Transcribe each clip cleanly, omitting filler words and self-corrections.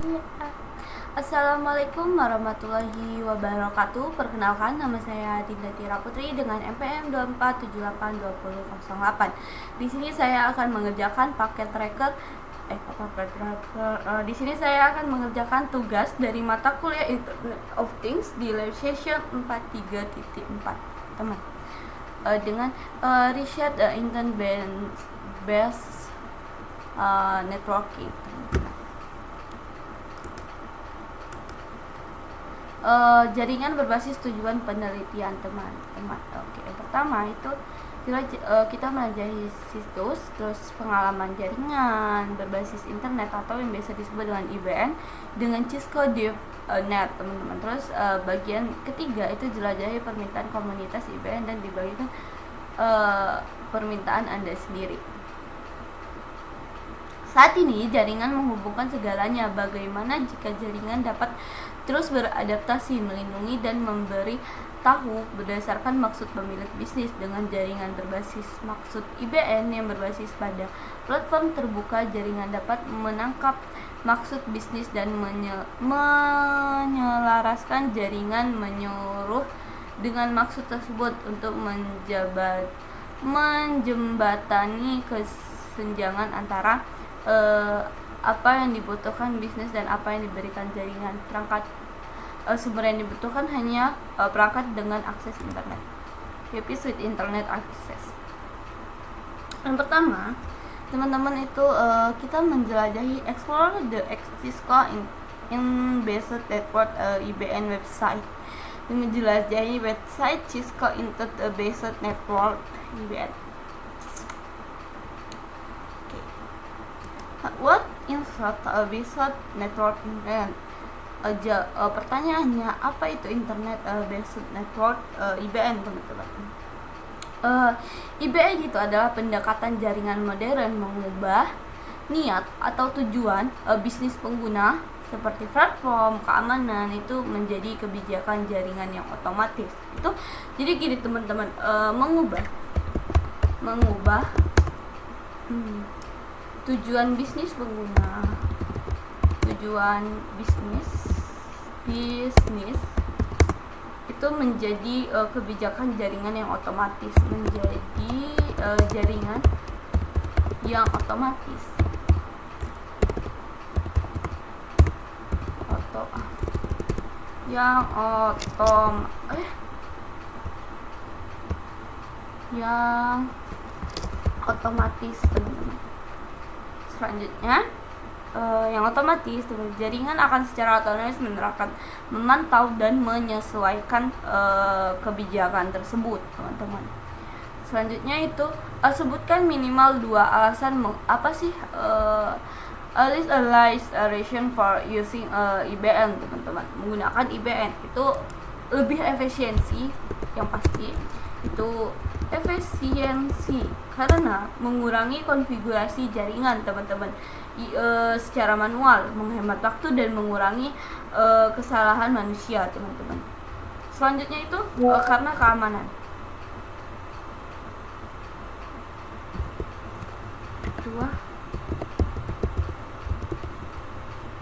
Iya. Assalamualaikum warahmatullahi wabarakatuh. Perkenalkan, nama saya Dinda Tira Putri dengan NPM 24782008. Di sini saya akan mengerjakan paket tracker di sini saya akan mengerjakan tugas dari mata kuliah Internet of Things di live session 43.4, teman. Dengan riset internet based networking. Jaringan berbasis tujuan penelitian, teman-teman. Oke, yang pertama itu kita melajahi situs, terus pengalaman jaringan berbasis internet atau yang biasa disebut dengan IBN dengan Cisco DevNet, teman-teman. Terus bagian ketiga itu jelajahi permintaan komunitas IBN dan dibagikan permintaan Anda sendiri. Saat ini jaringan menghubungkan segalanya. Bagaimana jika jaringan dapat terus beradaptasi, melindungi dan memberi tahu berdasarkan maksud pemilik bisnis dengan jaringan berbasis maksud IBN yang berbasis pada platform terbuka. Jaringan dapat menangkap maksud bisnis dan menyelaraskan jaringan menyuruh dengan maksud tersebut untuk menjembatani kesenjangan antara apa yang dibutuhkan bisnis dan apa yang diberikan jaringan. Sumber yang dibutuhkan hanya perangkat dengan akses internet, device with internet access. Yang pertama, teman-teman, itu kita menjelajahi explore the Cisco in based network IBN website. Menjelajahi website Cisco Internet Based Network IBN. What is based network internet? Pertanyaannya, apa itu internet based network IBN, teman-teman? IBN itu adalah pendekatan jaringan modern mengubah niat atau tujuan bisnis pengguna seperti platform, keamanan itu menjadi kebijakan jaringan yang otomatis. Itu jadi gini, teman-teman, mengubah tujuan bisnis pengguna, tujuan bisnis itu menjadi kebijakan jaringan yang otomatis, menjadi jaringan yang otomatis, yang otomatis, teman-teman. Selanjutnya, yang otomatis, jaringan akan secara otomatis memantau dan menyesuaikan kebijakan tersebut, teman-teman. Selanjutnya itu sebutkan minimal 2 alasan apa sih at least a reason for using IBN, teman-teman. Menggunakan IBN itu lebih efisiensi, yang pasti itu efisiensi karena mengurangi konfigurasi jaringan, teman-teman, secara manual, menghemat waktu dan mengurangi kesalahan manusia, teman-teman. Selanjutnya itu karena keamanan.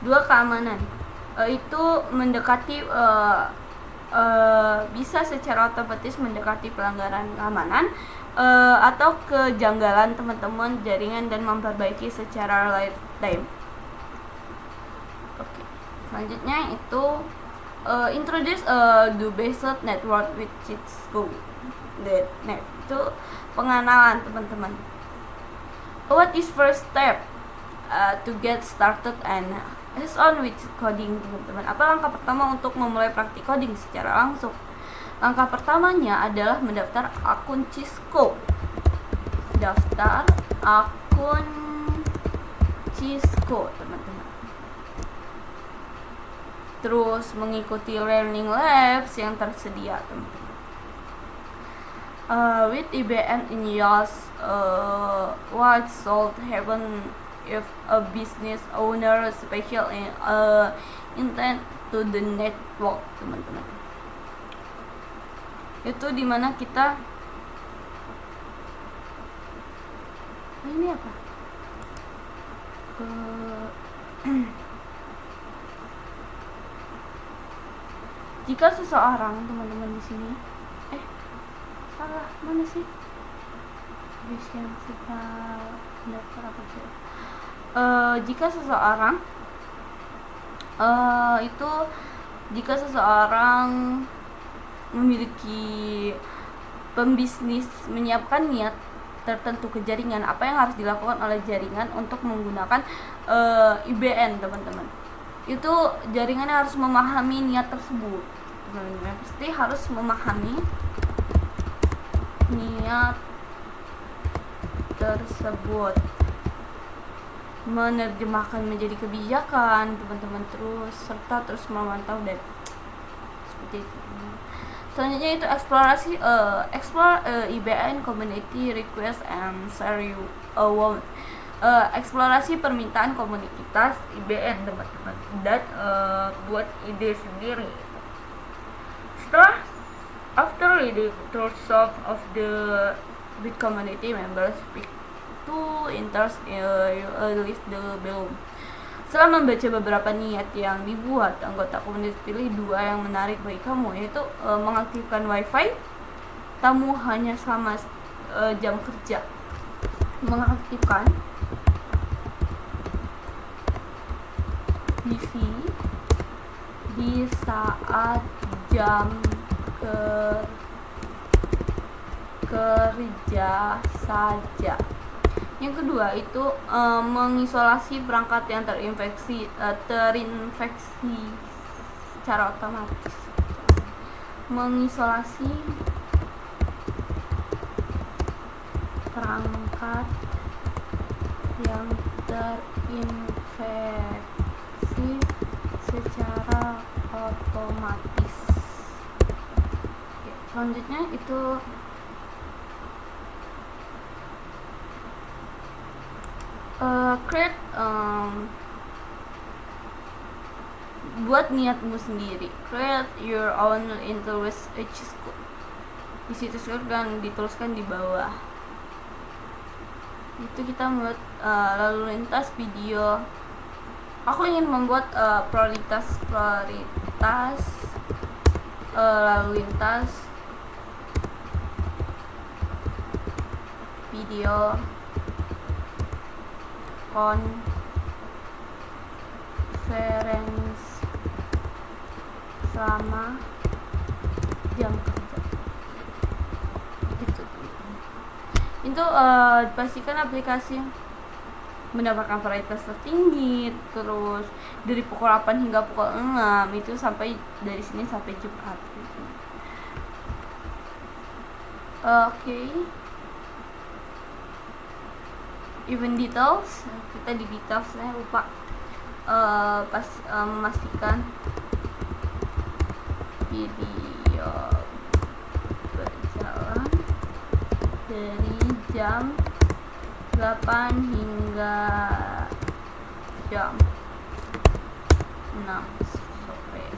Dua keamanan itu mendekati bisa secara otomatis mendekati pelanggaran keamanan atau kejanggalan, teman-teman, jaringan dan memperbaiki secara real time. Oke. Selanjutnya itu introduce the basic network with Cisco .net. Itu pengenalan, teman-teman. What is first step to get started and hands-on with coding, teman-teman? Apa langkah pertama untuk memulai praktik coding secara langsung? Langkah pertamanya adalah mendaftar akun Cisco. Daftar akun Cisco, teman-teman. Terus mengikuti learning labs yang tersedia, teman-teman. With IBN in use, what should happen if a business owner special intent to the network, teman-teman? Itu dimana kita ini apa Jika seseorang, teman-teman di sini, salah mana sih? Yang kita daftar apa sih? Jika seseorang itu jika seseorang memiliki pembisnis menyiapkan niat tertentu ke jaringan, apa yang harus dilakukan oleh jaringan untuk menggunakan IBN, teman-teman? Itu jaringannya harus memahami niat tersebut, teman-teman. Pasti harus memahami niat tersebut, menerjemahkan menjadi kebijakan, teman-teman, serta terus memantau dan seperti itu. Selanjutnya itu explore IBN community request and share you eksplorasi permintaan komunitas IBN, teman-teman, dan buat ide sendiri. After reading through some of the bit community members speak to interest list the below. Setelah membaca beberapa niat yang dibuat anggota komunitas, pilih 2 yang menarik bagi kamu, yaitu mengaktifkan wifi tamu hanya selama jam kerja, mengaktifkan wifi di saat jam kerja saja. Yang kedua itu mengisolasi perangkat yang terinfeksi secara otomatis. Mengisolasi perangkat yang terinfeksi secara otomatis. Oke, selanjutnya itu create buat niatmu sendiri, create your own interest each school. Di situs web dan dituliskan di bawah. Itu kita membuat lalu lintas video. Aku ingin membuat prioritas lalu lintas video conference selama jam kerja gitu. Itu pastikan aplikasi mendapatkan prioritas tertinggi, terus dari pukul 8 hingga pukul 6, itu sampai dari Senin sampai Jumat gitu. Oke. Even details, kita di detailsnya lupa memastikan video berjalan dari jam 8 hingga jam 6 sore.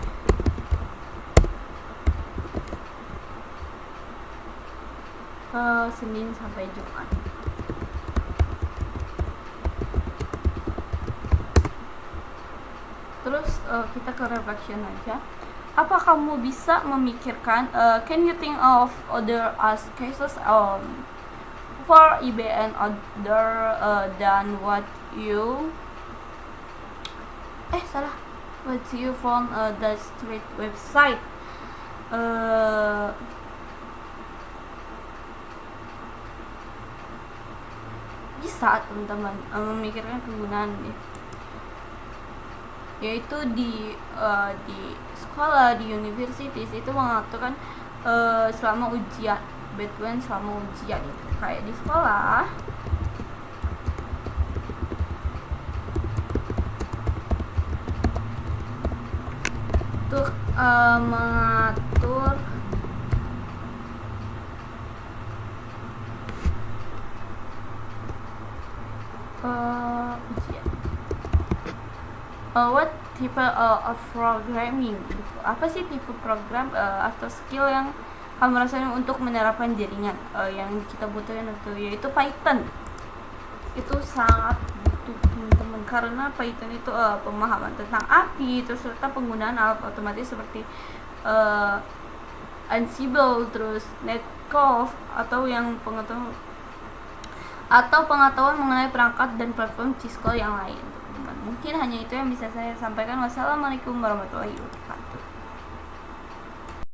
Senin sampai Jumat. Terus kita ke reflection aja. Apa kamu bisa memikirkan can you think of other as cases for IBN other than what you found the street website? Bisa teman-teman memikirkan kegunaan yaitu di sekolah, di universities itu mengaturkan selama ujian, between selama ujian itu kayak di sekolah untuk mengatur ujian. What type of programming gitu. Apa sih tipe program atau skill yang kamu rasain untuk menerapkan jaringan yang kita butuhin itu yaitu Python. Itu sangat butuh teman-teman karena Python itu pemahaman tentang API terus serta penggunaan alat otomatis seperti Ansible, terus Netcove, atau pengetahuan mengenai perangkat dan platform Cisco yang lain, teman-teman. Mungkin hanya itu yang bisa saya sampaikan. Wassalamualaikum warahmatullahi wabarakatuh.